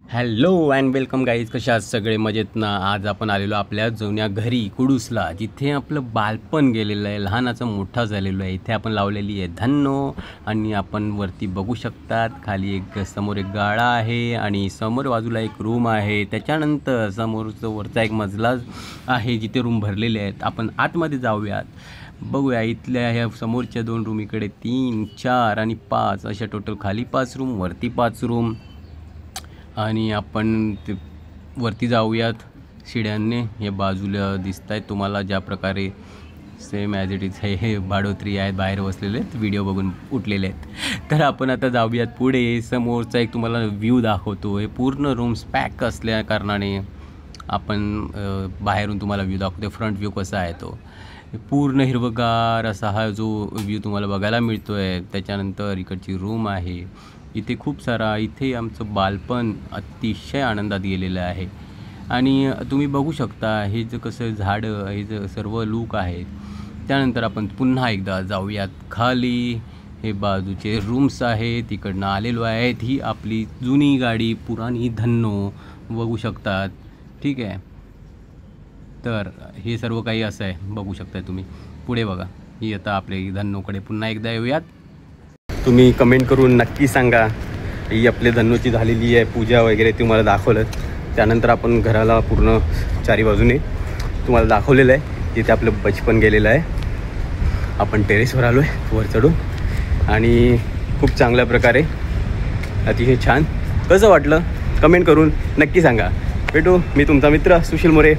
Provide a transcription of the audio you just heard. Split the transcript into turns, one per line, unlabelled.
Hello and welcome guys, कशा आहात सगळे? मजेत ना? आज आपण आलेलो आपल्या जुन्या घरी कुडूसला, जिथे आपलं बालपण गेलेलं आहे, लहानाचं मोठा झालेलो आहे. इथे आपण लावलेली आहे धन्नो आणि आपण वरती बघू शकतात खाली समोर एक गाळा आहे आणि समोर बाजूला एक रूम आहे. त्याच्यानंतर समोरचं वरचा एक मजला आहे जिथे रूम भरलेले आहेत. आपण आतमध्ये जाऊयात, बघूया. इथल्या ह्या समोरच्या 2 रूम, इकडे 3, 4 आणि 5 अशा टोटल खाली 5 रूम, वरती 5 रूम. आणि आपण ते वरती जाऊयात शिड्यांनी. हे बाजूला दिसत आहेत तुम्हाला ज्या प्रकारे, सेम ॲज इट इज. हे भाडोत्री आहेत, बाहेर बसलेले आहेत, व्हिडिओ बघून उठलेले आहेत. तर आपण आता जाऊयात पुढे. समोरचा एक तुम्हाला व्ह्यू दाखवतो. हे पूर्ण रूम्स पॅक असल्या कारणाने आपण बाहेरून तुम्हाला व्ह्यू दाखवतो. फ्रंट व्ह्यू कसा आहे तो पूर्ण हिरवगार असा हा जो व्ह्यू तुम्हाला बघायला मिळतो आहे. त्याच्यानंतर इकडची रूम आहे. इथे खूप सारा, इथे आमचं बालपण अतिशय आनंदात गेलेलं आहे. आणि तुम्ही बघू शकता हे जे कसं झाडं, हे जे सर्व लूक आहे. त्यानंतर आपण पुन्हा एकदा जाऊयात खाली. हे बाजूचे रूम्स आहेत, तिकडनं आलेलो आहेत. ही आपली जुनी गाडी, पुराणी धन्नो बघू शकतात. ठीक आहे, तर हे सर्व काही असं आहे, बघू शकता तुम्ही. पुढे बघा, ही आता आपल्या धन्नोकडे पुन्हा एकदा येऊयात. तुम्ही कमेंट करून नक्की सांगा. ही आपल्या धन्नोची झालेली आहे पूजा वगैरे तुम्हाला दाखवलं. त्यानंतर आपण घराला पूर्ण चारी बाजूने तुम्हाला दाखवलेलं आहे. तिथे आपलं बचपन गेलेलं आहे. आपण टेरेसवर आलो आहे वर चढून आणि खूप चांगल्या प्रकारे, अतिशय छान. कसं वाटलं कमेंट करून नक्की सांगा. भेटू. मी तुमचा मित्र सुशील मोरे.